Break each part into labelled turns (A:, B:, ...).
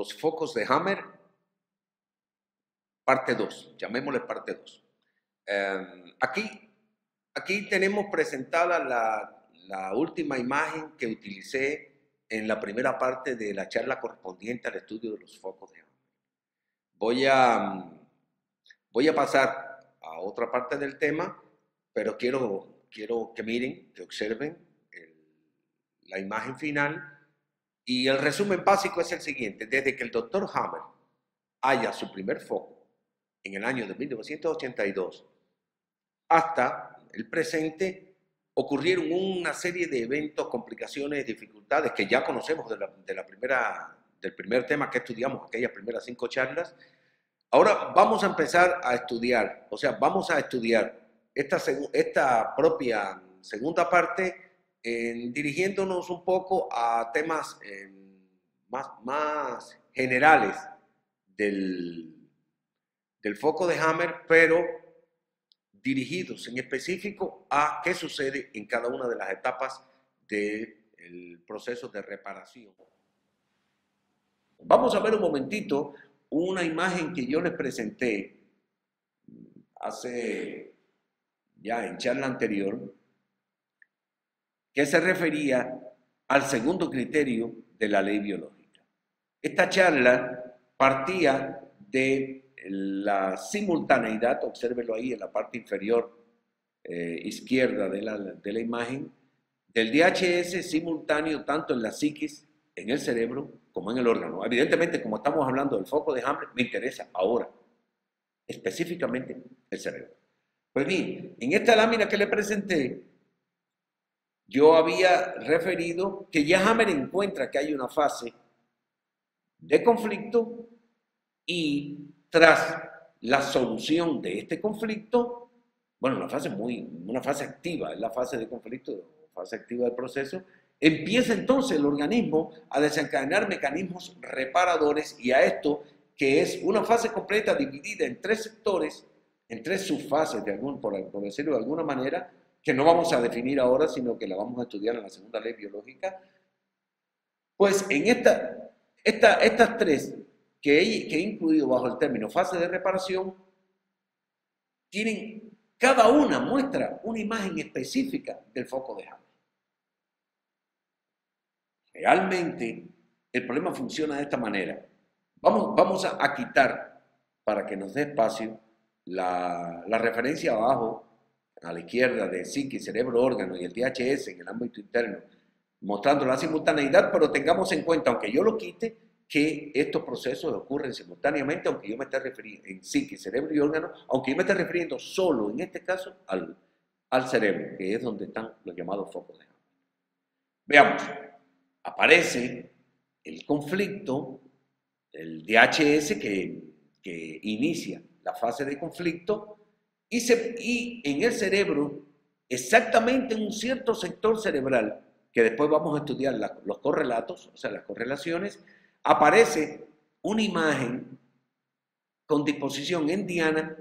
A: los focos de Hammer, parte 2, llamémosle parte 2. Aquí tenemos presentada la última imagen que utilicé en la primera parte de la charla correspondiente al estudio de los focos de Hammer. Voy a pasar a otra parte del tema, pero quiero que miren, que observen la imagen final. Y el resumen básico es el siguiente: desde que el doctor Hammer halla su primer foco en el año de 1982 hasta el presente, ocurrieron una serie de eventos, complicaciones, dificultades que ya conocemos del primer tema que estudiamos, aquellas primeras 5 charlas. Ahora vamos a empezar a estudiar, vamos a estudiar esta propia segunda parte, dirigiéndonos un poco a temas más generales del foco de Hammer, pero dirigidos en específico a qué sucede en cada una de las etapas del proceso de reparación. Vamos a ver un momentito una imagen que yo les presenté ya en charla anterior, que se refería al segundo criterio de la ley biológica. Esta charla partía de la simultaneidad, obsérvelo ahí en la parte inferior izquierda de la imagen, del DHS simultáneo tanto en la psiquis, en el cerebro, como en el órgano. Evidentemente, como estamos hablando del foco de Hammer, me interesa ahora específicamente el cerebro. Pues bien, en esta lámina que le presenté, yo había referido que ya Hammer encuentra que hay una fase de conflicto y tras la solución de este conflicto, bueno, una fase activa, es la fase de conflicto, fase activa del proceso, empieza entonces el organismo a desencadenar mecanismos reparadores, y a esto, que es una fase completa dividida en 3 sectores, en 3 subfases, por decirlo de alguna manera, que no vamos a definir ahora, sino que la vamos a estudiar en la segunda ley biológica. Pues en estas 3 que he incluido bajo el término fase de reparación, cada una muestra una imagen específica del foco de Hammer. Realmente el problema funciona de esta manera. Vamos a quitar, para que nos dé espacio, la referencia abajo, a la izquierda, de psique, cerebro, órgano y el DHS en el ámbito interno, mostrando la simultaneidad, pero tengamos en cuenta, aunque yo lo quite, que estos procesos ocurren simultáneamente, aunque yo me esté refiriendo en psique, cerebro y órgano, aunque yo me esté refiriendo solo, en este caso, al cerebro, que es donde están los llamados focos de Hammer. Veamos, aparece el conflicto, el DHS que inicia la fase de conflicto, y en el cerebro, exactamente en un cierto sector cerebral, que después vamos a estudiar los correlatos, o sea, las correlaciones, aparece una imagen con disposición en diana,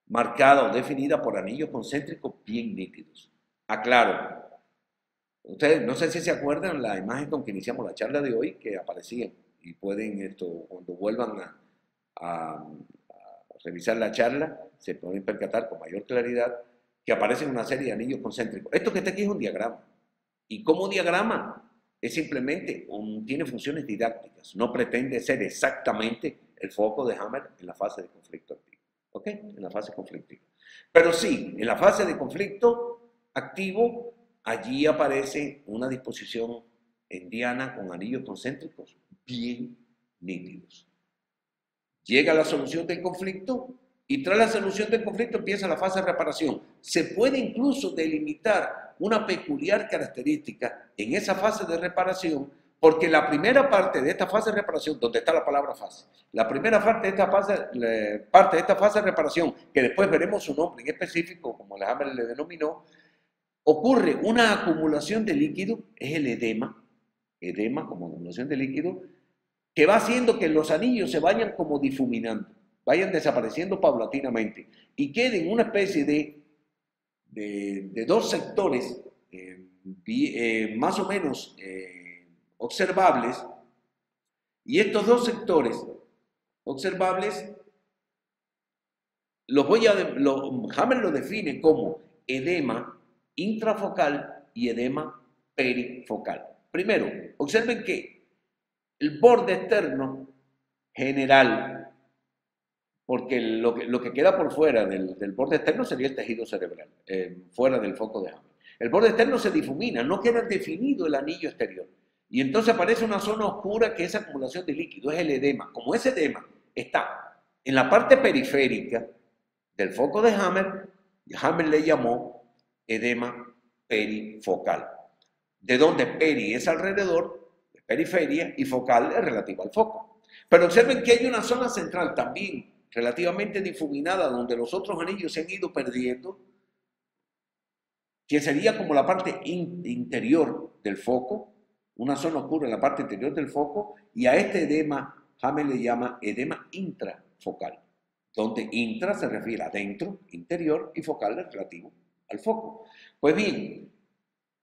A: marcada o definida por anillos concéntricos bien nítidos. Aclaro, ustedes no sé si se acuerdan la imagen con que iniciamos la charla de hoy, que aparecía, y pueden cuando vuelvan a revisar la charla, se pueden percatar con mayor claridad que aparecen una serie de anillos concéntricos. Esto que está aquí es un diagrama. Y como diagrama es simplemente tiene funciones didácticas, no pretende ser exactamente el foco de Hammer en la fase de conflicto activo. ¿Ok? En la fase conflictiva. Pero sí, en la fase de conflicto activo, allí aparece una disposición en diana con anillos concéntricos bien nítidos. Llega la solución del conflicto y tras la solución del conflicto empieza la fase de reparación. Se puede incluso delimitar una peculiar característica en esa fase de reparación, porque la primera parte de esta fase de reparación, donde está la palabra fase, la primera parte de esta fase de reparación, que después veremos su nombre en específico, como Hammer le denominó, ocurre una acumulación de líquido, es el edema como acumulación de líquido, que va haciendo que los anillos se vayan como difuminando, vayan desapareciendo paulatinamente y queden una especie de 2 sectores más o menos observables, Y estos dos sectores observables, Hammer lo define como edema intrafocal y edema perifocal. Primero, observen que el borde externo general, porque lo que queda por fuera del borde externo sería el tejido cerebral, fuera del foco de Hammer. El borde externo se difumina, no queda definido el anillo exterior. Y entonces aparece una zona oscura que es acumulación de líquido, es el edema. Como ese edema está en la parte periférica del foco de Hammer, Hammer le llamó edema perifocal. De donde peri es alrededor, periferia, y focal es relativa al foco. Pero observen que hay una zona central también relativamente difuminada donde los otros anillos se han ido perdiendo, que sería como la parte interior del foco, una zona oscura en la parte interior del foco, y a este edema Hammer le llama edema intrafocal, donde intra se refiere a dentro, interior, y focal es relativo al foco. Pues bien,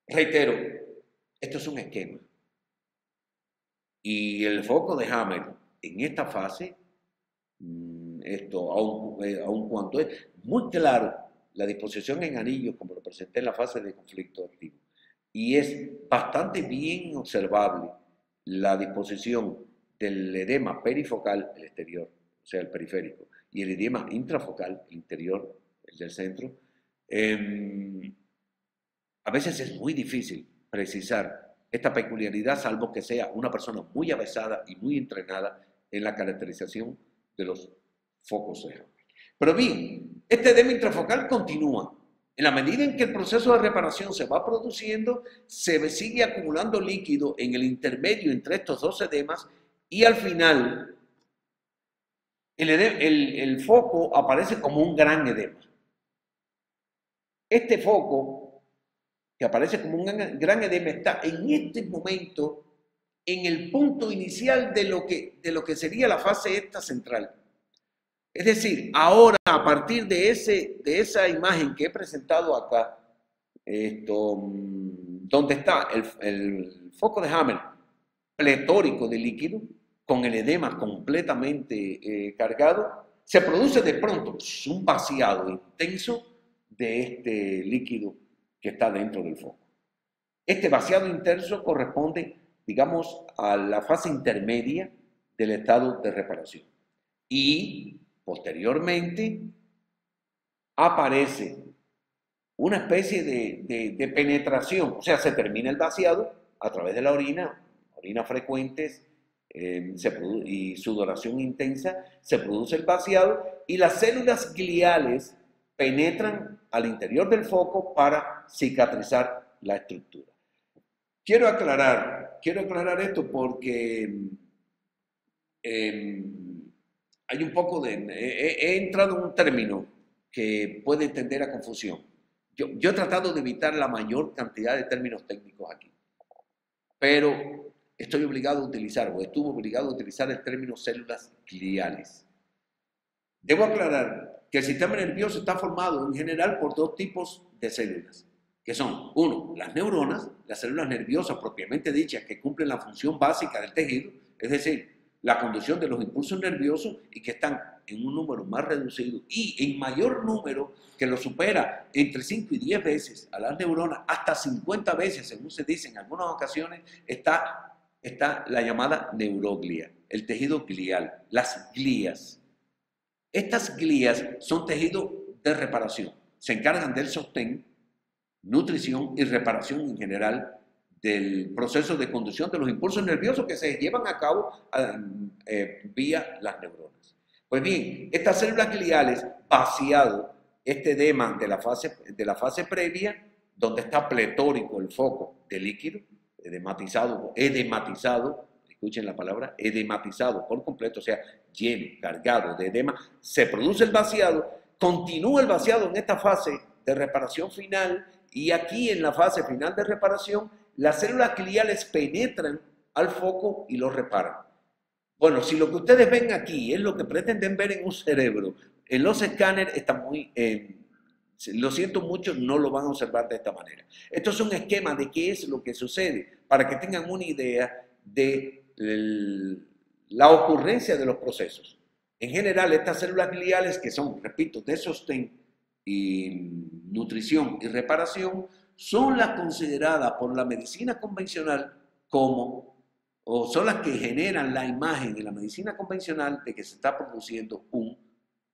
A: reitero, esto es un esquema. Y el foco de Hammer en esta fase, aun cuando es muy claro la disposición en anillos, como lo presenté en la fase de conflicto activo, y es bastante bien observable la disposición del edema perifocal, el exterior, o sea, el periférico, y el edema intrafocal, el interior, el del centro. A veces es muy difícil precisar esta peculiaridad, salvo que sea una persona muy avesada y muy entrenada en la caracterización de los focos de Hammer. Pero bien, este edema intrafocal continúa. En la medida en que el proceso de reparación se va produciendo, se sigue acumulando líquido en el intermedio entre estos dos edemas y al final el foco aparece como un gran edema. Este foco, que aparece como un gran edema, está en este momento en el punto inicial de lo que sería la fase esta central. Es decir, ahora a partir de esa imagen que he presentado acá, donde está el foco de Hammer pletórico de líquido, con el edema completamente cargado, se produce de pronto un vaciado intenso de este líquido que está dentro del foco. Este vaciado intenso corresponde, digamos, a la fase intermedia del estado de reparación. Y posteriormente aparece una especie de penetración, o sea, se termina el vaciado a través de la orina frecuentes y sudoración intensa, se produce el vaciado y las células gliales penetran al interior del foco para cicatrizar la estructura. Quiero aclarar esto porque hay un poco de... He entrado en un término que puede tender a confusión. Yo he tratado de evitar la mayor cantidad de términos técnicos aquí, pero estoy obligado a utilizar, o estuve obligado a utilizar el término células gliales. Debo aclarar que el sistema nervioso está formado en general por dos tipos de células, que son, uno, las neuronas, las células nerviosas propiamente dichas que cumplen la función básica del tejido, es decir, la conducción de los impulsos nerviosos y que están en un número más reducido y en mayor número que lo supera entre 5 y 10 veces a las neuronas, hasta 50 veces, según se dice en algunas ocasiones, está la llamada neuroglia, el tejido glial, las glías. Estas glías son tejidos de reparación, se encargan del sostén, nutrición y reparación en general del proceso de conducción de los impulsos nerviosos que se llevan a cabo vía las neuronas. Pues bien, estas células gliales, vaciado este edema de la fase previa, donde está pletórico el foco de líquido, edematizado, escuchen la palabra, edematizado por completo, o sea, lleno, cargado de edema, se produce el vaciado, continúa el vaciado en esta fase de reparación final y aquí en la fase final de reparación, las células gliales penetran al foco y lo reparan. Bueno, si lo que ustedes ven aquí es lo que pretenden ver en un cerebro, en los escáneres está muy... lo siento mucho, no lo van a observar de esta manera. Esto es un esquema de qué es lo que sucede, para que tengan una idea de la ocurrencia de los procesos. En general, estas células gliales que son, repito, de sostén y nutrición y reparación, son las consideradas por la medicina convencional como, o son las que generan la imagen en la medicina convencional de que se está produciendo un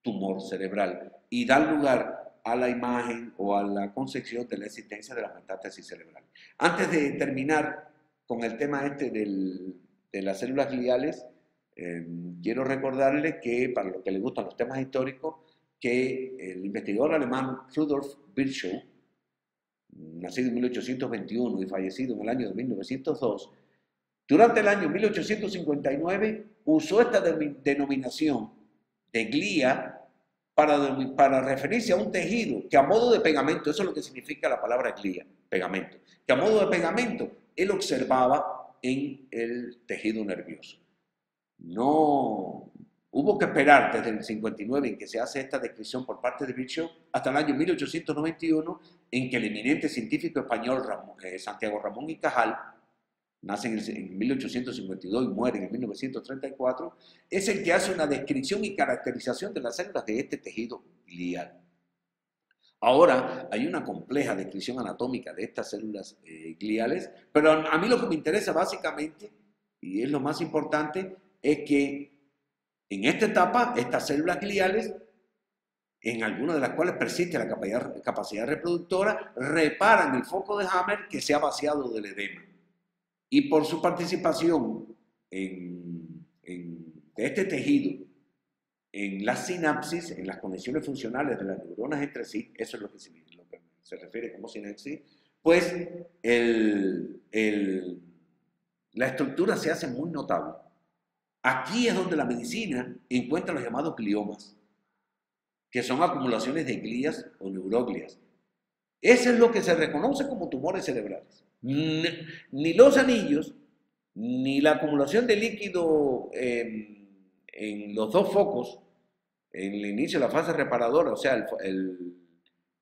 A: tumor cerebral y dan lugar a la imagen o a la concepción de la existencia de la metástasis cerebral. Antes de terminar con el tema de las células gliales, quiero recordarle que, para los que les gustan los temas históricos, que el investigador alemán Rudolf Virchow, nacido en 1821 y fallecido en el año de 1902, durante el año 1859 usó esta denominación de glía para referirse a un tejido que a modo de pegamento, eso es lo que significa la palabra glía, pegamento, que a modo de pegamento él observaba en el tejido nervioso. No hubo que esperar desde el 59 en que se hace esta descripción por parte de Virchow hasta el año 1891 en que el eminente científico español Santiago Ramón y Cajal, nace en 1852 y muere en 1934, es el que hace una descripción y caracterización de las células de este tejido glial. Ahora hay una compleja descripción anatómica de estas células gliales, pero a mí lo que me interesa básicamente, y es lo más importante, es que en esta etapa estas células gliales, en algunas de las cuales persiste la capacidad reproductora, reparan el foco de Hammer que se ha vaciado del edema. Y por su participación de este tejido en las sinapsis, en las conexiones funcionales de las neuronas entre sí, eso es lo que se refiere como sinapsis, pues la estructura se hace muy notable. Aquí es donde la medicina encuentra los llamados gliomas, que son acumulaciones de glías o neuroglias. Eso es lo que se reconoce como tumores cerebrales. Ni los anillos, ni la acumulación de líquido en los dos focos, en el inicio de la fase reparadora, o sea,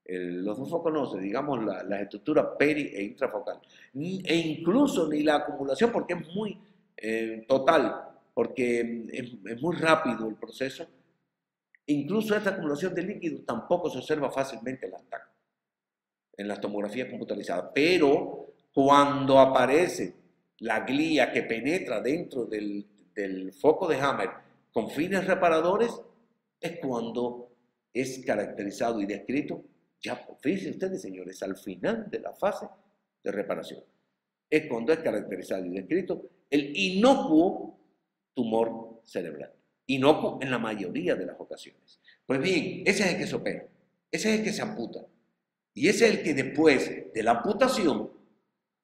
A: los dos focos no, digamos las estructuras peri e intrafocal, e incluso ni la acumulación, porque es muy total, porque es muy rápido el proceso, incluso esta acumulación de líquido tampoco se observa fácilmente en las tomografías computarizadas, pero cuando aparece la glía que penetra dentro del foco de Hammer con fines reparadores, es cuando es caracterizado y descrito, ya fíjense ustedes señores, al final de la fase de reparación, es cuando es caracterizado y descrito el inocuo tumor cerebral, inocuo en la mayoría de las ocasiones. Pues bien, ese es el que se opera, ese es el que se amputa, y ese es el que después de la amputación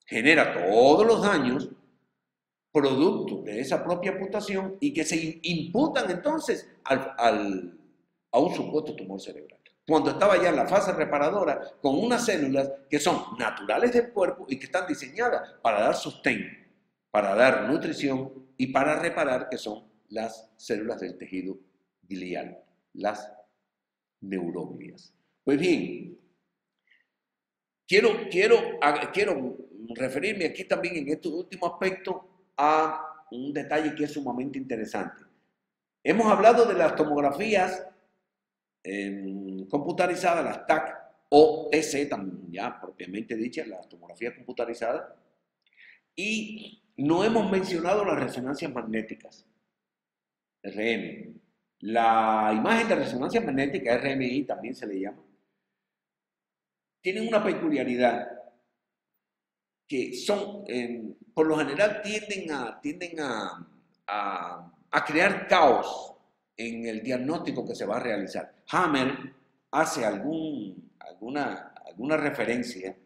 A: genera todos los daños producto de esa propia amputación y que se imputan entonces a un supuesto tumor cerebral. Cuando estaba ya en la fase reparadora con unas células que son naturales del cuerpo y que están diseñadas para dar sostén, para dar nutrición y para reparar, que son las células del tejido glial, las neuroglias. Pues bien, quiero referirme aquí también en este último aspecto a un detalle que es sumamente interesante. Hemos hablado de las tomografías computarizadas, las TAC o TC, también ya propiamente dichas, las tomografías computarizadas, y no hemos mencionado las resonancias magnéticas, RM. La imagen de resonancia magnética, RMI también se le llama, tienen una peculiaridad que son, por lo general tienden a crear caos en el diagnóstico que se va a realizar. Hammer hace alguna referencia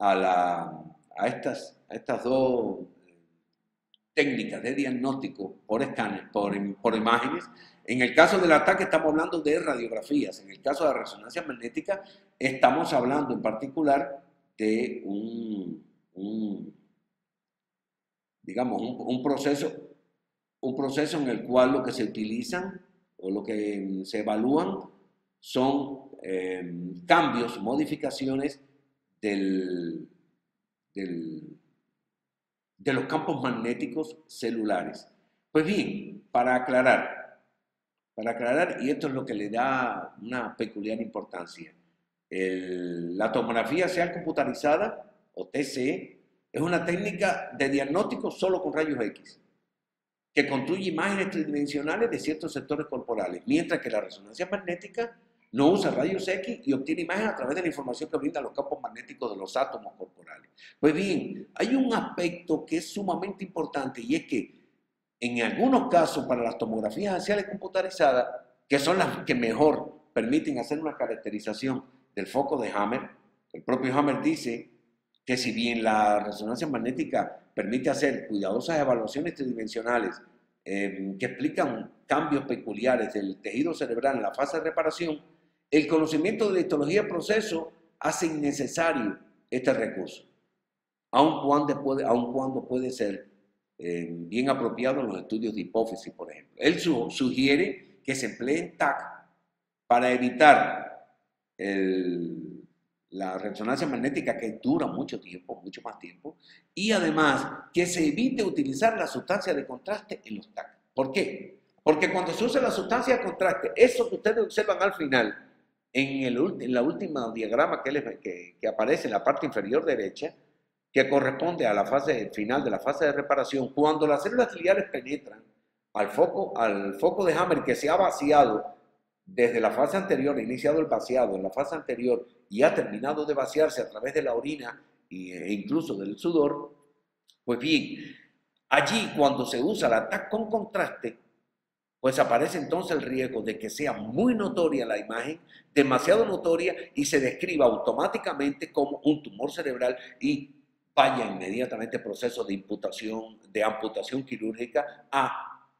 A: a estas dos técnicas de diagnóstico por escáner, por imágenes. En el caso del ataque estamos hablando de radiografías. En el caso de la resonancia magnética estamos hablando en particular de digamos, un proceso en el cual lo que se utilizan o lo que se evalúan son cambios, modificaciones de los campos magnéticos celulares. Pues bien, para aclarar, y esto es lo que le da una peculiar importancia, la tomografía axial computarizada, o TCE, es una técnica de diagnóstico solo con rayos X, que construye imágenes tridimensionales de ciertos sectores corporales, mientras que la resonancia magnética no usa rayos X y obtiene imágenes a través de la información que brindan los campos magnéticos de los átomos corporales. Pues bien, hay un aspecto que es sumamente importante y es que en algunos casos para las tomografías axiales computarizadas, que son las que mejor permiten hacer una caracterización del foco de Hammer, el propio Hammer dice que si bien la resonancia magnética permite hacer cuidadosas evaluaciones tridimensionales que explican cambios peculiares del tejido cerebral en la fase de reparación, el conocimiento de la histología del proceso hace innecesario este recurso, aun cuando puede ser bien apropiado en los estudios de hipófisis, por ejemplo. Él sugiere que se emplee TAC para evitar la resonancia magnética que dura mucho tiempo, mucho más tiempo, y además que se evite utilizar la sustancia de contraste en los TAC. ¿Por qué? Porque cuando se usa la sustancia de contraste, eso que ustedes observan al final, en la última diagrama que aparece en la parte inferior derecha, que corresponde a la fase final de la fase de reparación, cuando las células gliales penetran al foco de Hammer que se ha vaciado desde la fase anterior, ha iniciado el vaciado en la fase anterior y ha terminado de vaciarse a través de la orina e incluso del sudor, pues bien, allí cuando se usa la TAC con contraste, pues aparece entonces el riesgo de que sea muy notoria la imagen, demasiado notoria y se describa automáticamente como un tumor cerebral y vaya inmediatamente proceso de amputación quirúrgica a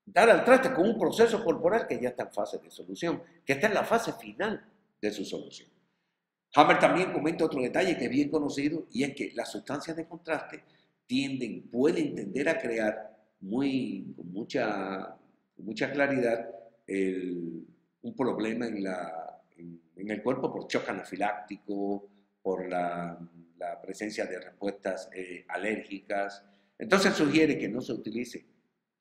A: dar al traste con un proceso corporal que ya está en fase de solución, que está en la fase final de su solución. Hammer también comenta otro detalle que es bien conocido y es que las sustancias de contraste pueden tender a crear con mucha claridad un problema en el cuerpo por shock anafiláctico, por la presencia de respuestas alérgicas. Entonces sugiere que no se utilice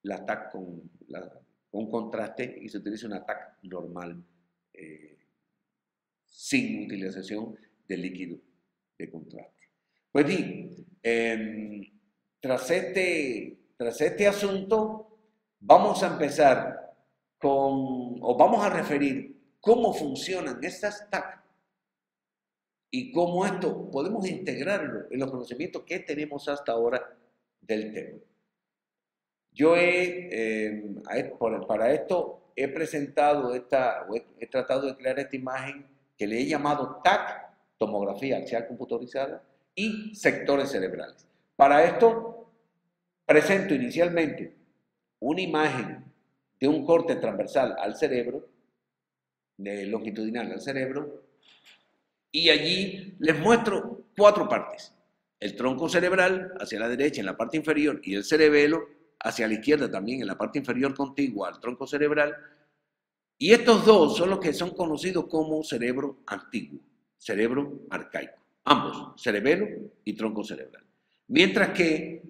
A: la TAC con contraste y se utilice una TAC normal sin utilización de líquido de contraste. Pues bien, tras este asunto vamos a empezar vamos a referir cómo funcionan estas TAC y cómo esto podemos integrarlo en los conocimientos que tenemos hasta ahora del tema. Yo para esto he presentado he tratado de crear esta imagen que le he llamado TAC, tomografía axial computarizada, y sectores cerebrales. Para esto presento inicialmente una imagen de un corte transversal al cerebro, longitudinal al cerebro, y allí les muestro 4 partes. El tronco cerebral hacia la derecha en la parte inferior y el cerebelo hacia la izquierda también en la parte inferior contigua al tronco cerebral. Y estos dos son los que son conocidos como cerebro antiguo, cerebro arcaico. Ambos, cerebelo y tronco cerebral. Mientras que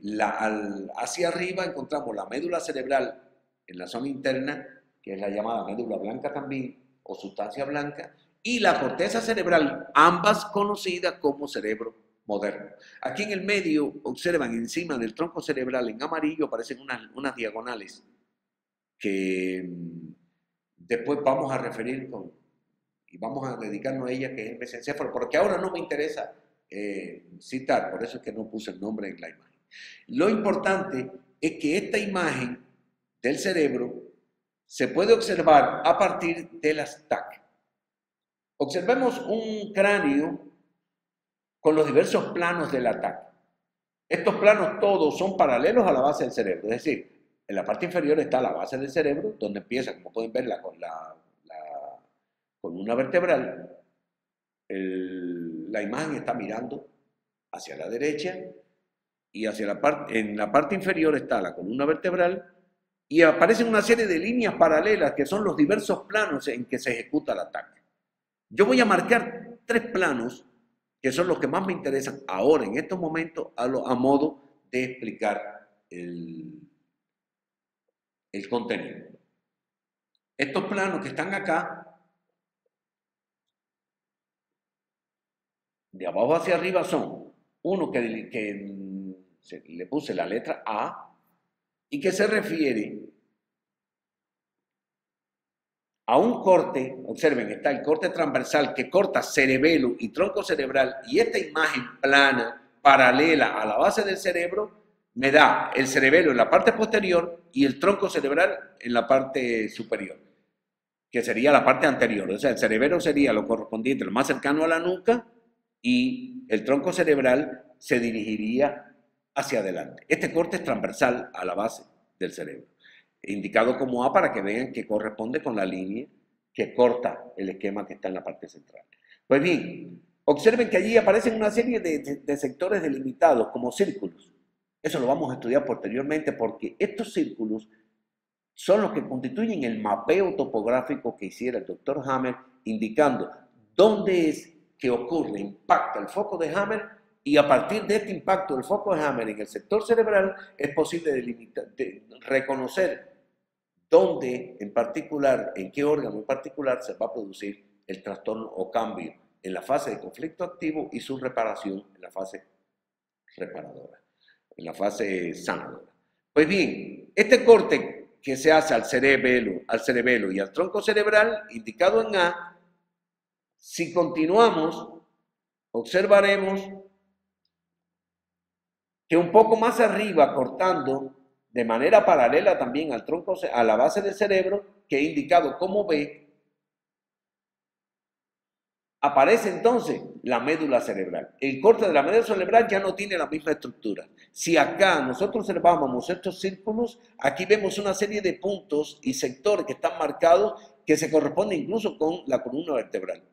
A: hacia arriba encontramos la médula cerebral en la zona interna, que es la llamada médula blanca también, o sustancia blanca, y la corteza cerebral, ambas conocidas como cerebro moderno. Aquí en el medio, observan encima del tronco cerebral en amarillo aparecen unas diagonales que después vamos a referir y vamos a dedicarnos a ella, que es el mesencéfalo, porque ahora no me interesa citar, por eso es que no puse el nombre en la imagen. Lo importante es que esta imagen del cerebro se puede observar a partir de las TAC. Observemos un cráneo con los diversos planos del TAC. Estos planos todos son paralelos a la base del cerebro, es decir, en la parte inferior está la base del cerebro, donde empieza, como pueden ver, con la columna vertebral. La imagen está mirando hacia la derecha y en la parte inferior está la columna vertebral y aparecen una serie de líneas paralelas que son los diversos planos en que se ejecuta el ataque. Yo voy a marcar 3 planos que son los que más me interesan ahora, en estos momentos, a modo de explicar el contenido. Estos planos que están acá, de abajo hacia arriba, son uno que le puse la letra A y que se refiere a un corte. Observen, está el corte transversal que corta cerebelo y tronco cerebral, y esta imagen plana, paralela a la base del cerebro, me da el cerebelo en la parte posterior y el tronco cerebral en la parte superior, que sería la parte anterior. O sea, el cerebelo sería lo correspondiente, lo más cercano a la nuca, y el tronco cerebral se dirigiría hacia adelante. Este corte es transversal a la base del cerebro, indicado como A para que vean que corresponde con la línea que corta el esquema que está en la parte central. Pues bien, observen que allí aparecen una serie de sectores delimitados como círculos. Eso lo vamos a estudiar posteriormente, porque estos círculos son los que constituyen el mapeo topográfico que hiciera el doctor Hammer, indicando dónde es que ocurre, impacta el foco de Hammer, y a partir de este impacto del foco de Hammer en el sector cerebral es posible reconocer dónde en particular, en qué órgano en particular se va a producir el trastorno o cambio en la fase de conflicto activo y su reparación en la fase reparadora, en la fase sanadora. Pues bien, este corte que se hace al cerebelo y al tronco cerebral, indicado en A, si continuamos, observaremos que un poco más arriba, cortando de manera paralela también al tronco, a la base del cerebro, que he indicado como B, aparece entonces la médula cerebral. El corte de la médula cerebral ya no tiene la misma estructura. Si acá nosotros observamos estos círculos, aquí vemos una serie de puntos y sectores que están marcados que se corresponden incluso con la columna vertebral.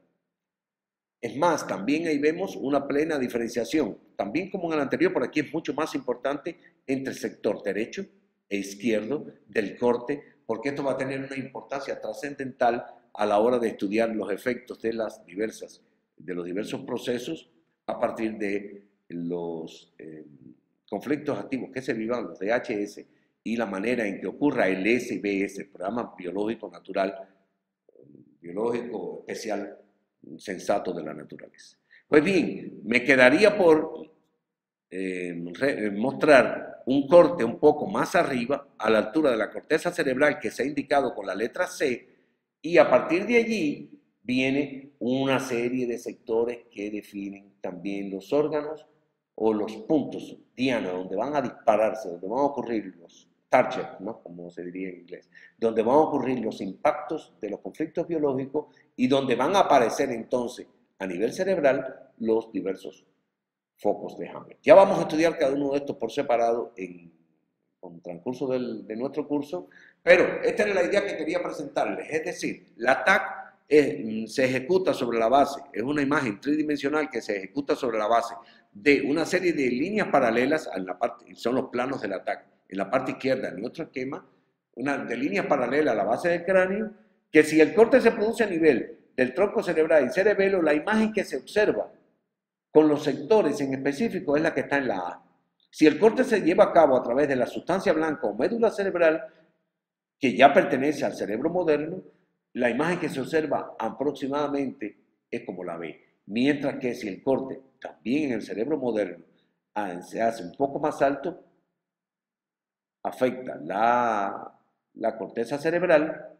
A: Es más, también ahí vemos una plena diferenciación, también como en el anterior, por aquí es mucho más importante entre el sector derecho e izquierdo del corte, porque esto va a tener una importancia trascendental a la hora de estudiar los efectos de los diversos procesos a partir de los conflictos activos que se vivan, los DHS, y la manera en que ocurra el SBS, el Programa Biológico Natural, Biológico Especial, sensato de la naturaleza. Pues bien, me quedaría por mostrar un corte un poco más arriba, a la altura de la corteza cerebral que se ha indicado con la letra C, y a partir de allí viene una serie de sectores que definen también los órganos o los puntos diana, donde van a dispararse, donde van a ocurrir los targets, ¿no?, como se diría en inglés, donde van a ocurrir los impactos de los conflictos biológicos y donde van a aparecer entonces a nivel cerebral los diversos focos de Hammer. Ya vamos a estudiar cada uno de estos por separado con el transcurso de nuestro curso, pero esta era la idea que quería presentarles, es decir, la TAC se ejecuta sobre la base, es una imagen tridimensional que se ejecuta sobre la base de una serie de líneas paralelas, son los planos del ataque. En la parte izquierda, en nuestro esquema, de líneas paralelas a la base del cráneo, que si el corte se produce a nivel del tronco cerebral y cerebelo, la imagen que se observa con los sectores en específico es la que está en la A. Si el corte se lleva a cabo a través de la sustancia blanca o médula cerebral, que ya pertenece al cerebro moderno, la imagen que se observa aproximadamente es como la B. Mientras que si el corte también en el cerebro moderno se hace un poco más alto, afecta la corteza cerebral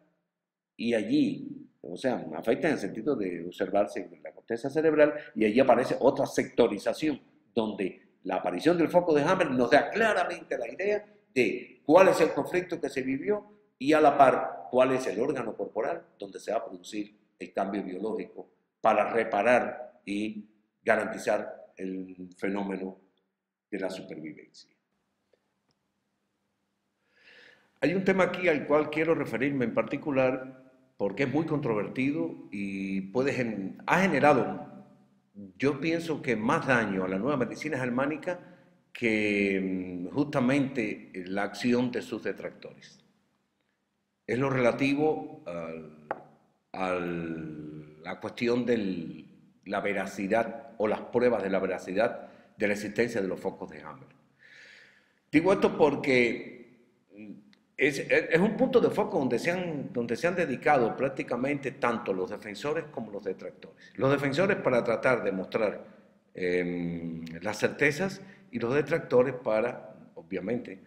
A: y allí, o sea, afecta en el sentido de observarse en la corteza cerebral y allí aparece otra sectorización donde la aparición del foco de Hammer nos da claramente la idea de cuál es el conflicto que se vivió y a la par cuál es el órgano corporal donde se va a producir el cambio biológico para reparar y garantizar el fenómeno de la supervivencia. Hay un tema aquí al cual quiero referirme en particular porque es muy controvertido y ha generado, yo pienso que más daño a la nueva medicina germánica que justamente la acción de sus detractores. Es lo relativo a la cuestión de la veracidad o las pruebas de la veracidad de la existencia de los focos de Hammer. Digo esto porque es un punto de foco donde se han dedicado prácticamente tanto los defensores como los detractores. Los defensores para tratar de mostrar las certezas y los detractores para, obviamente,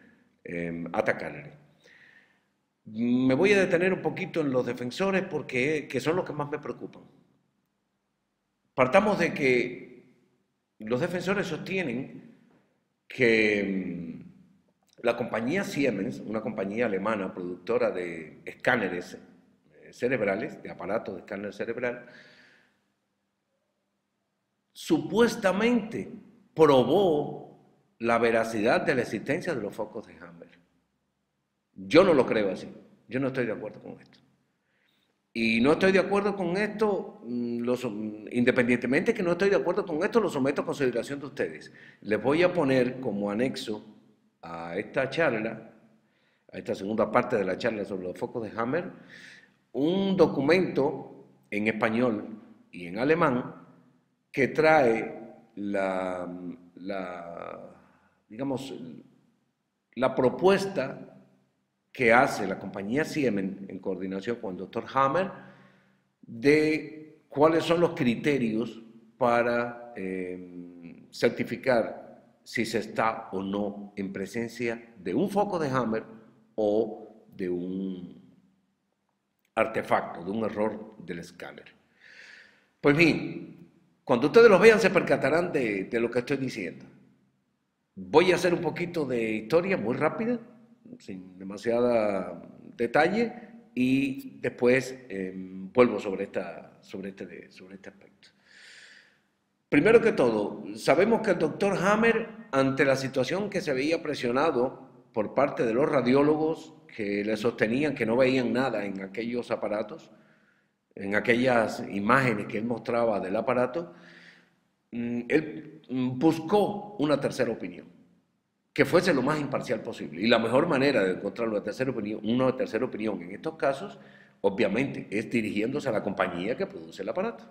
A: atacarle. Me voy a detener un poquito en los defensores porque que son los que más me preocupan. Partamos de que los defensores sostienen que la compañía Siemens, una compañía alemana productora de escáneres cerebrales, de aparatos de escáner cerebral, supuestamente probó la veracidad de la existencia de los focos de Hammer. Yo no lo creo así, yo no estoy de acuerdo con esto. Y no estoy de acuerdo con esto, independientemente que no estoy de acuerdo con esto, lo someto a consideración de ustedes. Les voy a poner como anexo a esta charla, a esta segunda parte de la charla sobre los focos de Hammer, un documento en español y en alemán que trae digamos, la propuesta que hace la compañía Siemens en coordinación con el doctor Hammer de cuáles son los criterios para certificar si se está o no en presencia de un foco de Hammer o de un artefacto, de un error del escáner. Pues bien, cuando ustedes lo vean se percatarán de lo que estoy diciendo. Voy a hacer un poquito de historia muy rápida, sin demasiada detalle, y después vuelvo sobre este aspecto. Primero que todo, sabemos que el doctor Hammer, ante la situación que se veía presionado por parte de los radiólogos que le sostenían que no veían nada en aquellos aparatos, en aquellas imágenes que él mostraba del aparato, él buscó una tercera opinión, que fuese lo más imparcial posible. Y la mejor manera de encontrar una tercera opinión en estos casos, obviamente, es dirigiéndose a la compañía que produce el aparato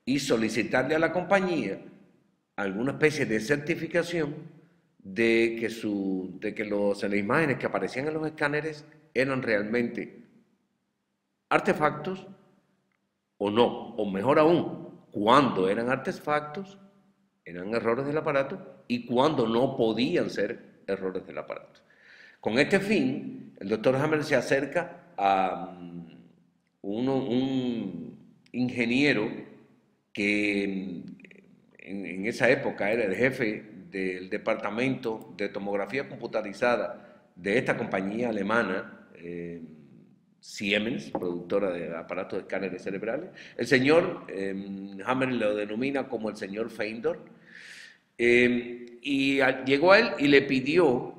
A: y solicitarle a la compañía alguna especie de certificación de que las imágenes que aparecían en los escáneres eran realmente artefactos o no, o mejor aún, cuando eran artefactos, eran errores del aparato, y cuando no podían ser errores del aparato. Con este fin, el doctor Hammer se acerca a un ingeniero que en esa época era el jefe del departamento de tomografía computarizada de esta compañía alemana, Siemens, productora de aparatos de escáneres cerebrales. El señor Hammer lo denomina como el señor Feindor. Llegó a él y le pidió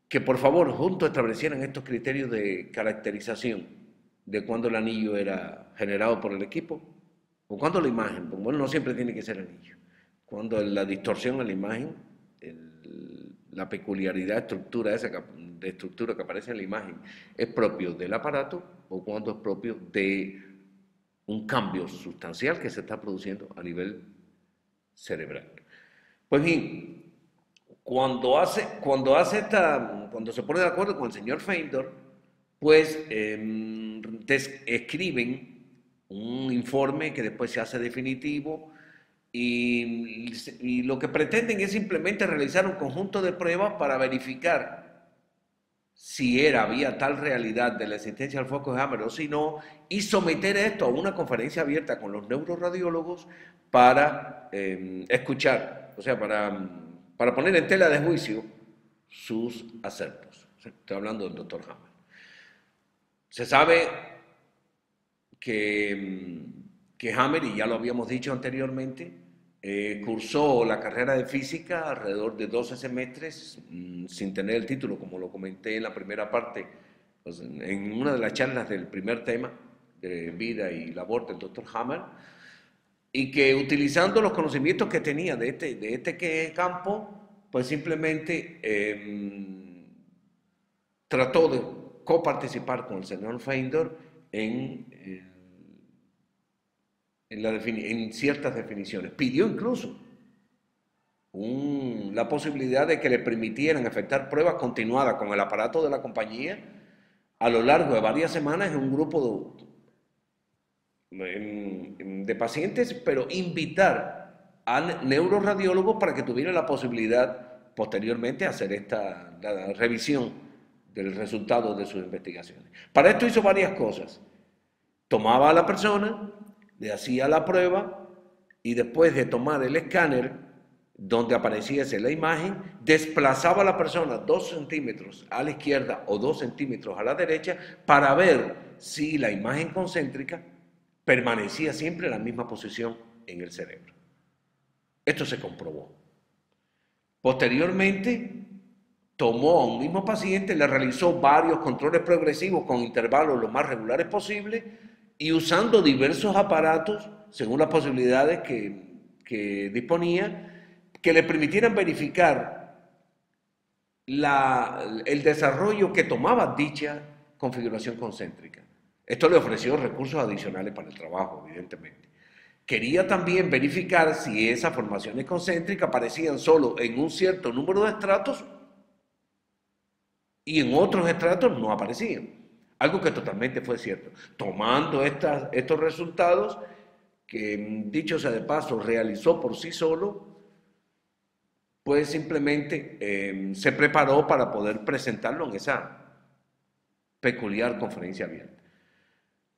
A: que por favor juntos establecieran estos criterios de caracterización de cuando el anillo era generado por el equipo o cuando la imagen, bueno, no siempre tiene que ser anillo, cuando la distorsión en la imagen, la peculiaridad de estructura que aparece en la imagen es propio del aparato o cuando es propio de un cambio sustancial que se está produciendo a nivel cerebral. Pues bien, cuando se pone de acuerdo con el señor Feindor, pues escriben un informe que después se hace definitivo y lo que pretenden es simplemente realizar un conjunto de pruebas para verificar si había tal realidad de la existencia del foco de Hammer o si no, y someter esto a una conferencia abierta con los neuroradiólogos para escuchar, o sea, para poner en tela de juicio sus acertos. Estoy hablando del doctor Hammer. Se sabe que Hammer, y ya lo habíamos dicho anteriormente, cursó la carrera de física alrededor de 12 semestres sin tener el título, como lo comenté en la primera parte, pues, en una de las charlas del primer tema de vida y labor del doctor Hammer, y que utilizando los conocimientos que tenía de este campo, pues simplemente trató de coparticipar con el señor Feindor en ciertas definiciones. Pidió incluso la posibilidad de que le permitieran efectuar pruebas continuadas con el aparato de la compañía a lo largo de varias semanas en un grupo de pacientes, pero invitar al neuroradiólogo para que tuviera la posibilidad posteriormente de hacer la revisión del resultado de sus investigaciones. Para esto hizo varias cosas. Tomaba a la persona, le hacía la prueba y después de tomar el escáner, donde apareciese la imagen, desplazaba a la persona 2 centímetros a la izquierda o 2 centímetros a la derecha para ver si la imagen concéntrica permanecía siempre en la misma posición en el cerebro. Esto se comprobó. Posteriormente, tomó a un mismo paciente, le realizó varios controles progresivos con intervalos lo más regulares posible y usando diversos aparatos, según las posibilidades que disponía, que le permitieran verificar el desarrollo que tomaba dicha configuración concéntrica. Esto le ofreció recursos adicionales para el trabajo, evidentemente. Quería también verificar si esas formaciones concéntricas aparecían solo en un cierto número de estratos y en otros estratos no aparecían. Algo que totalmente fue cierto. Tomando estos resultados, que dicho sea de paso, realizó por sí solo, pues simplemente se preparó para poder presentarlo en esa peculiar conferencia abierta.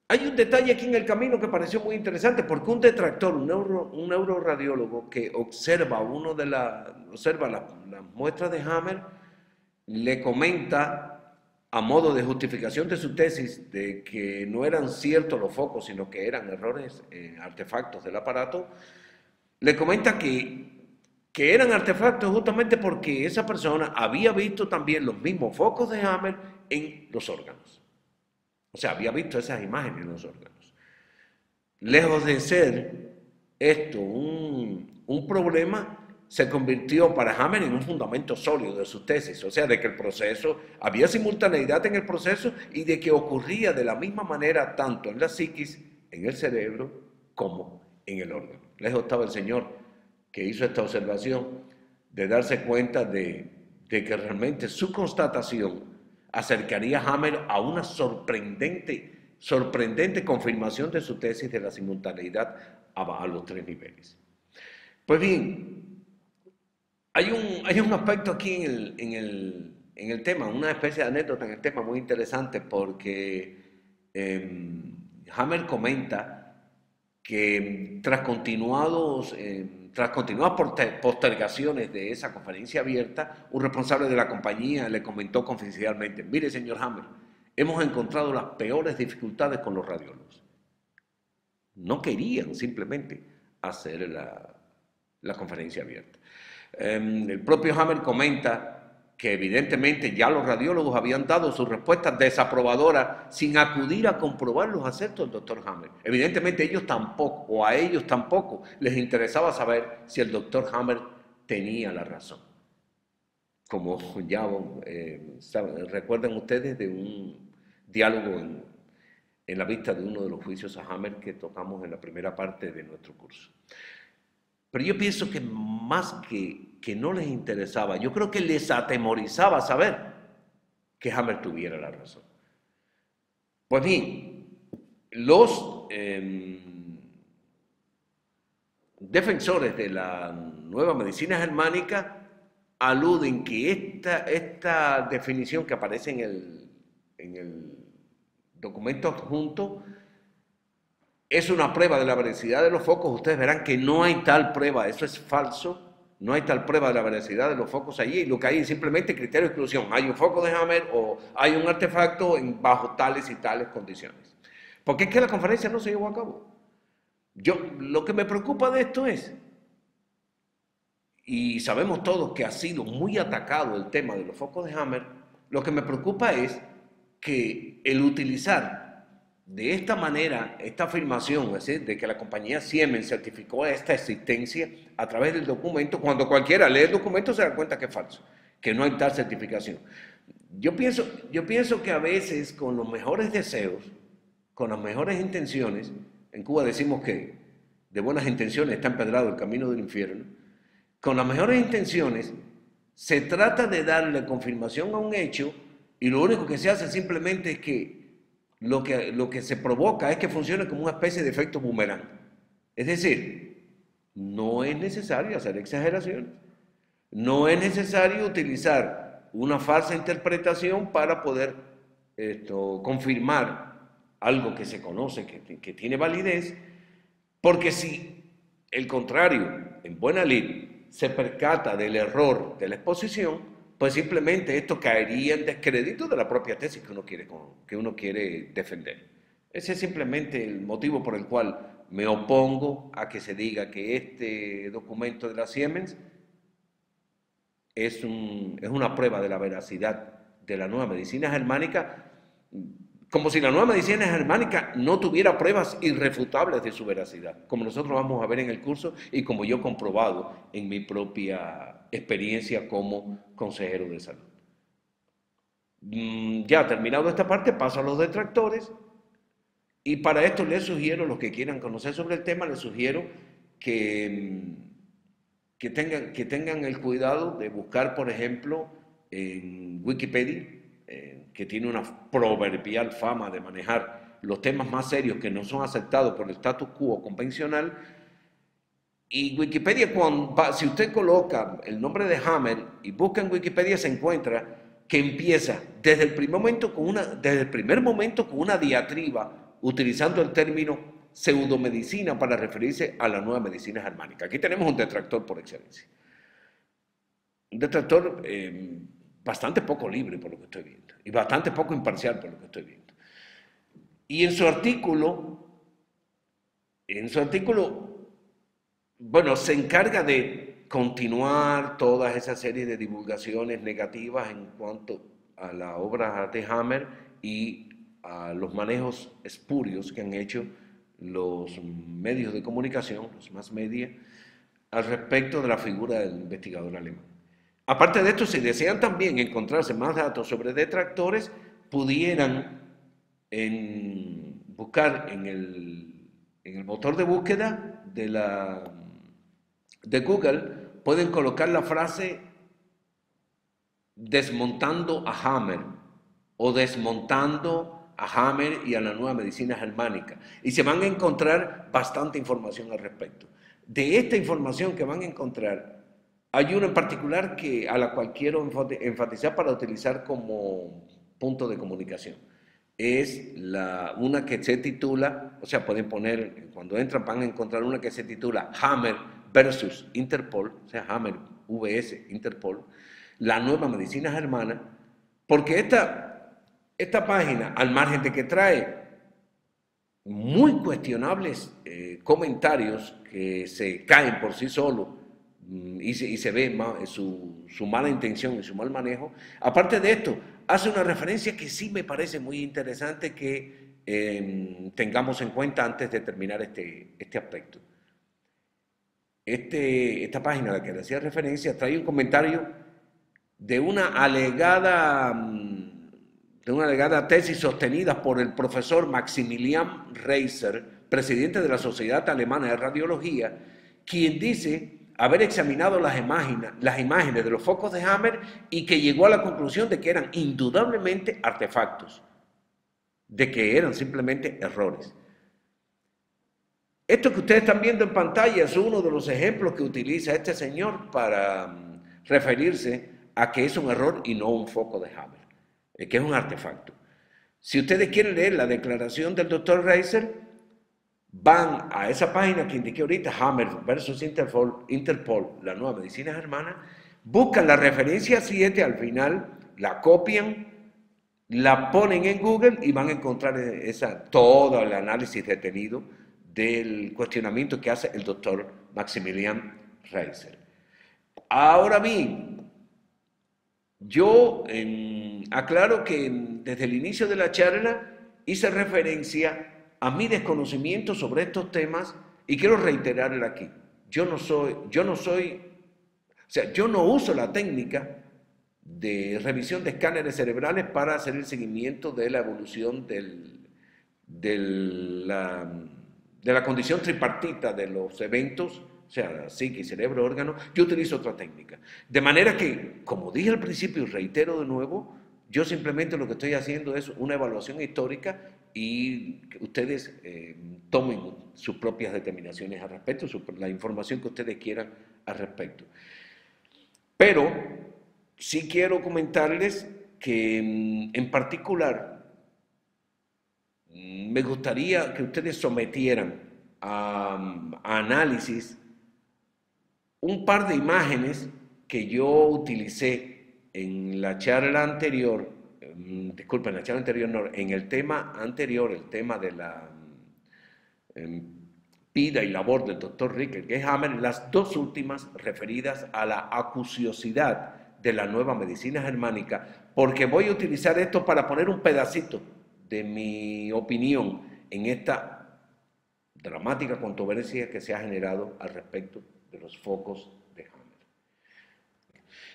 A: Hay un detalle aquí en el camino que pareció muy interesante, porque un detractor, un neuroradiólogo que observa las muestras de Hammer, le comenta, a modo de justificación de su tesis, de que no eran ciertos los focos, sino que eran errores, artefactos del aparato, le comenta que eran artefactos justamente porque esa persona había visto también los mismos focos de Hammer en los órganos. O sea, había visto esas imágenes en los órganos. Lejos de ser esto un problema, se convirtió para Hammer en un fundamento sólido de su tesis, o sea, de que el proceso, había simultaneidad en el proceso y de que ocurría de la misma manera tanto en la psiquis, en el cerebro, como en el órgano. Lejos estaba el señor que hizo esta observación de darse cuenta de que realmente su constatación acercaría a Hammer a una sorprendente confirmación de su tesis de la simultaneidad a los 3 niveles. Pues bien, hay un aspecto aquí en el tema, una especie de anécdota en el tema muy interesante, porque Hammer comenta que tras continuadas postergaciones de esa conferencia abierta, un responsable de la compañía le comentó confidencialmente: mire, señor Hammer, hemos encontrado las peores dificultades con los radiólogos. No querían simplemente hacer la conferencia abierta. El propio Hammer comenta que evidentemente ya los radiólogos habían dado sus respuestas desaprobadoras sin acudir a comprobar los acertos del doctor Hammer. Evidentemente ellos tampoco, o a ellos tampoco, les interesaba saber si el doctor Hammer tenía la razón. Como ya recuerdan ustedes de un diálogo en la vista de uno de los juicios a Hammer que tocamos en la primera parte de nuestro curso. Pero yo pienso que más que no les interesaba, yo creo que les atemorizaba saber que Hammer tuviera la razón. Pues bien, los defensores de la nueva medicina germánica aluden que esta definición que aparece en el documento adjunto es una prueba de la veracidad de los focos. Ustedes verán que no hay tal prueba, eso es falso. No hay tal prueba de la veracidad de los focos allí. Lo que hay es simplemente criterio de exclusión. Hay un foco de Hammer o hay un artefacto bajo tales y tales condiciones. Porque es que la conferencia no se llevó a cabo. Lo que me preocupa de esto es, y sabemos todos que ha sido muy atacado el tema de los focos de Hammer, lo que me preocupa es que el utilizar de esta manera, esta afirmación, es decir, de que la compañía Siemens certificó esta existencia a través del documento, cuando cualquiera lee el documento se da cuenta que es falso, que no hay tal certificación. Yo pienso que a veces con los mejores deseos, con las mejores intenciones, en Cuba decimos que de buenas intenciones está empedrado el camino del infierno, con las mejores intenciones, se trata de darle confirmación a un hecho y lo único que se hace simplemente es que lo que se provoca es que funcione como una especie de efecto boomerang. Es decir, no es necesario hacer exageraciones. No es necesario utilizar una falsa interpretación para poder confirmar algo que se conoce, que tiene validez, porque si el contrario, en buena lid, se percata del error de la exposición, pues simplemente esto caería en descrédito de la propia tesis que uno quiere defender. Ese es simplemente el motivo por el cual me opongo a que se diga que este documento de la Siemens es una prueba de la veracidad de la nueva medicina germánica, como si la nueva medicina germánica no tuviera pruebas irrefutables de su veracidad, como nosotros vamos a ver en el curso y como yo he comprobado en mi propia experiencia como consejero de salud. Ya terminado esta parte, paso a los detractores, y para esto les sugiero, los que quieran conocer sobre el tema, les sugiero que tengan el cuidado de buscar, por ejemplo, en Wikipedia, que tiene una proverbial fama de manejar los temas más serios que no son aceptados por el status quo convencional. Y Wikipedia, si usted coloca el nombre de Hammer y busca en Wikipedia, se encuentra que empieza desde el primer momento con una diatriba utilizando el término pseudomedicina para referirse a la nueva medicina germánica. Aquí tenemos un detractor por excelencia. Un detractor bastante poco libre por lo que estoy viendo y bastante poco imparcial por lo que estoy viendo. Y en su artículo, bueno, se encarga de continuar toda esa serie de divulgaciones negativas en cuanto a la obra de Hammer y a los manejos espurios que han hecho los medios de comunicación, los mass media, al respecto de la figura del investigador alemán. Aparte de esto, si desean también encontrarse más datos sobre detractores, pudieran buscar en el motor de búsqueda de Google, pueden colocar la frase desmontando a Hammer o desmontando a Hammer y a la nueva medicina germánica, y se van a encontrar bastante información al respecto. De esta información que van a encontrar, hay una en particular a la cual quiero enfatizar para utilizar como punto de comunicación. Es una que se titula, o sea, pueden poner, cuando entran van a encontrar una que se titula Hammer versus Interpol, o sea, Hammer vs Interpol, la nueva medicina germana, porque esta página, al margen de que trae muy cuestionables comentarios que se caen por sí solos y se ve su mala intención y su mal manejo, aparte de esto, hace una referencia que sí me parece muy interesante que tengamos en cuenta antes de terminar este aspecto. Esta página a la que le hacía referencia trae un comentario de una alegada tesis sostenida por el profesor Maximilian Reiser, presidente de la Sociedad Alemana de Radiología, quien dice haber examinado las imágenes de los focos de Hammer y que llegó a la conclusión de que eran indudablemente artefactos, de que eran simplemente errores. Esto que ustedes están viendo en pantalla es uno de los ejemplos que utiliza este señor para referirse a que es un error y no un foco de Hammer, que es un artefacto. Si ustedes quieren leer la declaración del doctor Reiser, van a esa página que indiqué ahorita, Hammer versus Interpol, la nueva medicina germana, buscan la referencia 7 al final, la copian, la ponen en Google y van a encontrar todo el análisis detenido del cuestionamiento que hace el doctor Maximilian Reiser. Ahora bien, yo aclaro que desde el inicio de la charla hice referencia a mi desconocimiento sobre estos temas y quiero reiterarlo aquí. Yo no uso la técnica de revisión de escáneres cerebrales para hacer el seguimiento de la evolución de la condición tripartita de los eventos sea, psique, cerebro, órgano, yo utilizo otra técnica. De manera que, como dije al principio y reitero de nuevo, yo simplemente lo que estoy haciendo es una evaluación histórica y que ustedes tomen sus propias determinaciones al respecto, la información que ustedes quieran al respecto. Pero sí quiero comentarles que en particular me gustaría que ustedes sometieran a análisis un par de imágenes que yo utilicé en la charla anterior, disculpen, en la charla anterior, no, en el tema anterior, el tema de la vida y labor del doctor Ricker G. Hammer, las dos últimas referidas a la acuciosidad de la nueva medicina germánica, porque voy a utilizar esto para poner un pedacito de mi opinión en esta dramática controversia que se ha generado al respecto de los focos de Hammer.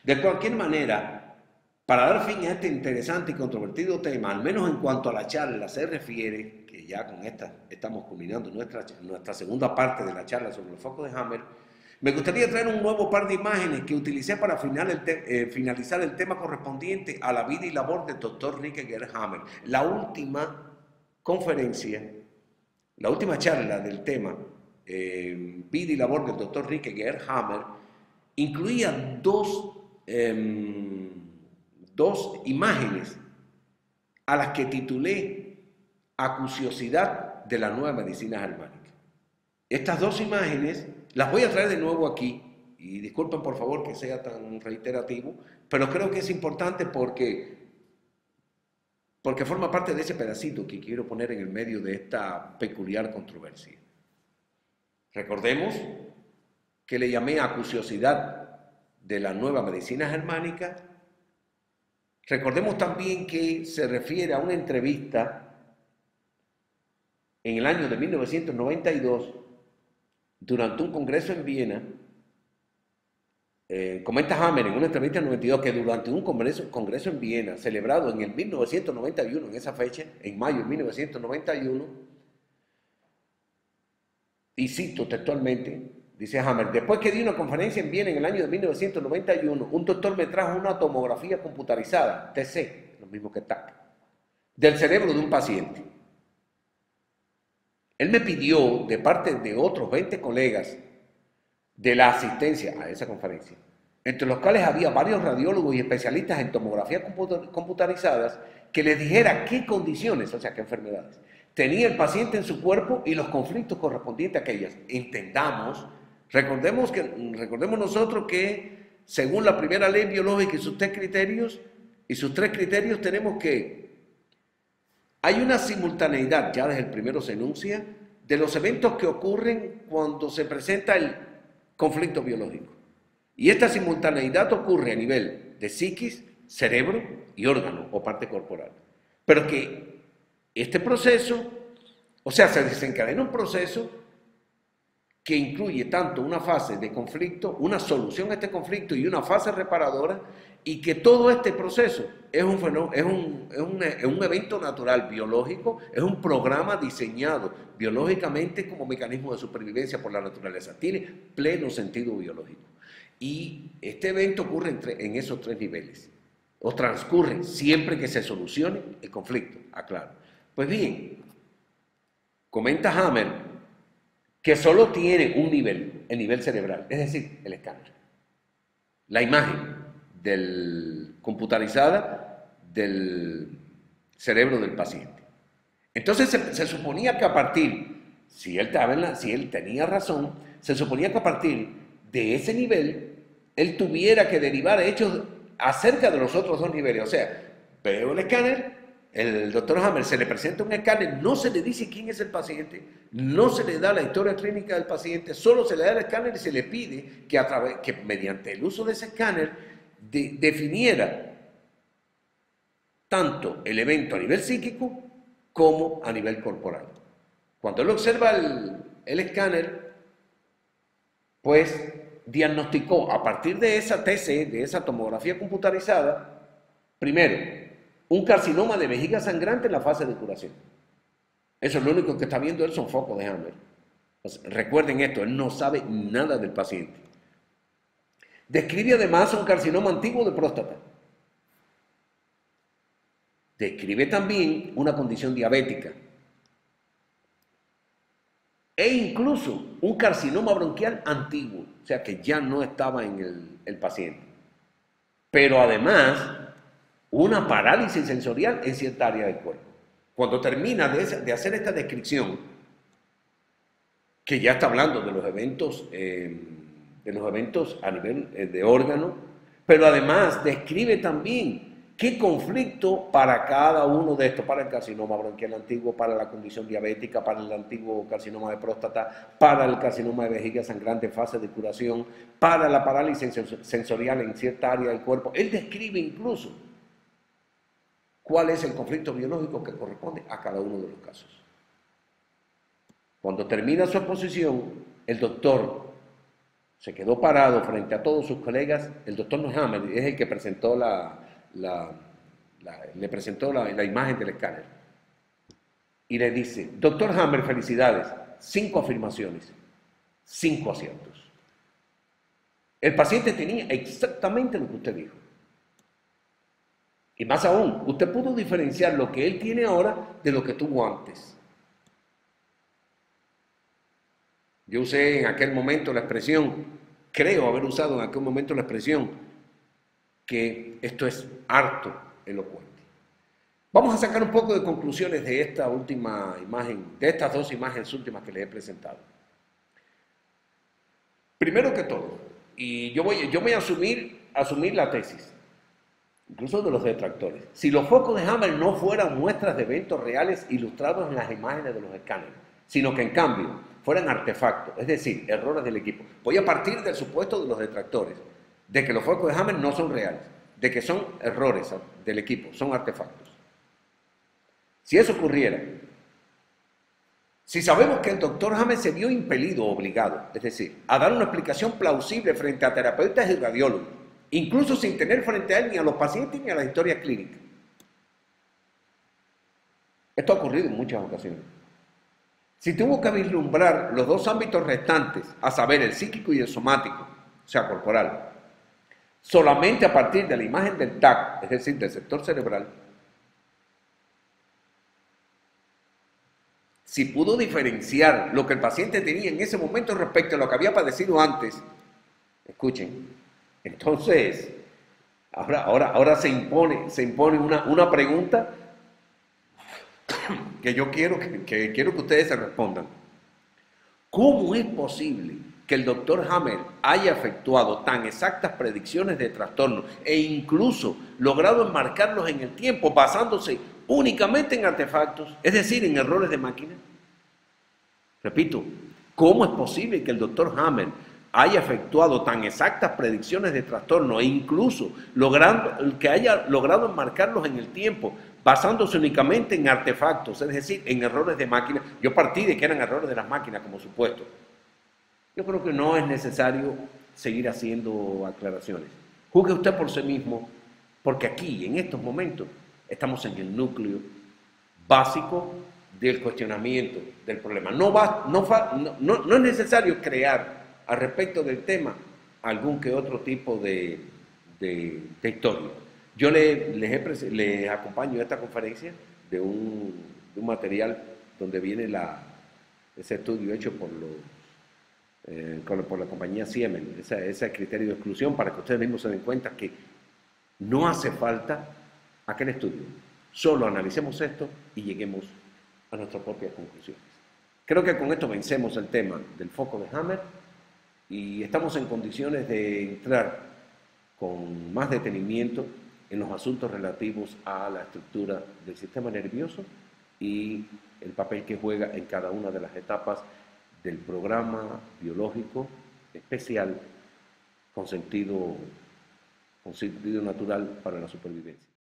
A: De cualquier manera, para dar fin a este interesante y controvertido tema, al menos en cuanto a la charla se refiere, que ya con esta estamos culminando nuestra segunda parte de la charla sobre los focos de Hammer, me gustaría traer un nuevo par de imágenes que utilicé para finalizar el tema correspondiente a la vida y labor del doctor Ricker G. Hammer. La última conferencia, la última charla del tema vida y labor del doctor Ricker G. Hammer incluía dos imágenes a las que titulé Acuciosidad de la nueva medicina germánica. Estas dos imágenes las voy a traer de nuevo aquí, y disculpen por favor que sea tan reiterativo, pero creo que es importante porque forma parte de ese pedacito que quiero poner en el medio de esta peculiar controversia. Recordemos que le llamé acuciosidad de la nueva medicina germánica. Recordemos también que se refiere a una entrevista en el año de 1992 durante un congreso en Viena. Comenta Hammer en una entrevista en 92 que durante un congreso en Viena celebrado en el 1991, en esa fecha, en mayo de 1991, y cito textualmente, dice Hammer: después que di una conferencia en Viena en el año de 1991, un doctor me trajo una tomografía computarizada, TC, lo mismo que TAC, del cerebro de un paciente. Él me pidió, de parte de otros 20 colegas, de la asistencia a esa conferencia, entre los cuales había varios radiólogos y especialistas en tomografías computarizadas, que les dijera qué condiciones, o sea, qué enfermedades, tenía el paciente en su cuerpo y los conflictos correspondientes a aquellas. Recordemos nosotros que, según la primera ley biológica y sus tres criterios, tenemos que hay una simultaneidad, ya desde el primero se enuncia, de los eventos que ocurren cuando se presenta el conflicto biológico. Y esta simultaneidad ocurre a nivel de psiquis, cerebro y órgano o parte corporal. Pero que este proceso, o sea, se desencadena un proceso que incluye tanto una fase de conflicto, una solución a este conflicto y una fase reparadora, y que todo este proceso es un evento natural biológico, es un programa diseñado biológicamente como mecanismo de supervivencia por la naturaleza, tiene pleno sentido biológico. Y este evento ocurre en esos tres niveles, o transcurre siempre que se solucione el conflicto, aclaro. Pues bien, comenta Hammer que solo tiene un nivel, el nivel cerebral, es decir, el escáner. La imagen computarizada del cerebro del paciente. Entonces se suponía que a partir, si él tenía razón, se suponía que a partir de ese nivel, él tuviera que derivar hechos acerca de los otros dos niveles. O sea, veo el escáner, el doctor Hammer se le presenta un escáner, no se le dice quién es el paciente, no se le da la historia clínica del paciente, solo se le da el escáner y se le pide que mediante el uso de ese escáner definiera tanto el evento a nivel psíquico como a nivel corporal. Cuando él observa el escáner, pues diagnosticó a partir de esa TC, de esa tomografía computarizada, primero, un carcinoma de vejiga sangrante en la fase de curación. Eso es lo único que está viendo él, son focos de Hammer. Recuerden esto, él no sabe nada del paciente. Describe además un carcinoma antiguo de próstata. Describe también una condición diabética. E incluso un carcinoma bronquial antiguo, o sea que ya no estaba en el paciente. Pero además, una parálisis sensorial en cierta área del cuerpo. Cuando termina de hacer esta descripción, que ya está hablando de los eventos a nivel de órgano, pero además describe también qué conflicto para cada uno de estos, para el carcinoma bronquial antiguo, para la condición diabética, para el antiguo carcinoma de próstata, para el carcinoma de vejiga sangrante en fase de curación, para la parálisis sensorial en cierta área del cuerpo. Él describe incluso cuál es el conflicto biológico que corresponde a cada uno de los casos. Cuando termina su exposición, el doctor se quedó parado frente a todos sus colegas. El doctor Hammer es el que presentó le presentó la imagen del escáner. Y le dice: doctor Hammer, felicidades, 5 afirmaciones, 5 aciertos. El paciente tenía exactamente lo que usted dijo. Y más aún, usted pudo diferenciar lo que él tiene ahora de lo que tuvo antes. Yo usé en aquel momento la expresión, creo haber usado en aquel momento la expresión, que esto es harto elocuente. Vamos a sacar un poco de conclusiones de esta última imagen, de estas 2 imágenes últimas que les he presentado. Primero que todo, y yo voy a asumir la tesis, incluso de los detractores. Si los focos de Hammer no fueran muestras de eventos reales ilustrados en las imágenes de los escáneres, sino que en cambio fueran artefactos, es decir, errores del equipo. Voy a partir del supuesto de los detractores, de que los focos de Hammer no son reales, de que son errores del equipo, son artefactos. Si eso ocurriera, si sabemos que el doctor Hammer se vio impelido, obligado, es decir, a dar una explicación plausible frente a terapeutas y radiólogos, incluso sin tener frente a él ni a los pacientes ni a la historia clínica. Esto ha ocurrido en muchas ocasiones. Si tuvo que vislumbrar los 2 ámbitos restantes, a saber, el psíquico y el somático, o sea, corporal, solamente a partir de la imagen del TAC, es decir, del sector cerebral, si pudo diferenciar lo que el paciente tenía en ese momento respecto a lo que había padecido antes, escuchen, entonces, ahora se impone una pregunta que yo quiero que ustedes se respondan. ¿Cómo es posible que el doctor Hammer haya efectuado tan exactas predicciones de trastornos e incluso logrado enmarcarlos en el tiempo basándose únicamente en artefactos, es decir, en errores de máquina? Repito, ¿cómo es posible que el doctor Hammer haya efectuado tan exactas predicciones de trastorno e incluso que haya logrado enmarcarlos en el tiempo basándose únicamente en artefactos, es decir, en errores de máquina? Yo partí de que eran errores de las máquinas como supuesto. Yo creo que no es necesario seguir haciendo aclaraciones. Juzgue usted por sí mismo, porque aquí, en estos momentos, estamos en el núcleo básico del cuestionamiento del problema. No es necesario crear al respecto del tema algún que otro tipo de historia. Yo les acompaño a esta conferencia de un material donde viene ese estudio hecho por la compañía Siemens, ese criterio de exclusión, para que ustedes mismos se den cuenta que no hace falta aquel estudio. Solo analicemos esto y lleguemos a nuestras propias conclusiones. Creo que con esto vencemos el tema del foco de Hammer y estamos en condiciones de entrar con más detenimiento en los asuntos relativos a la estructura del sistema nervioso y el papel que juega en cada una de las etapas del programa biológico especial con sentido natural para la supervivencia.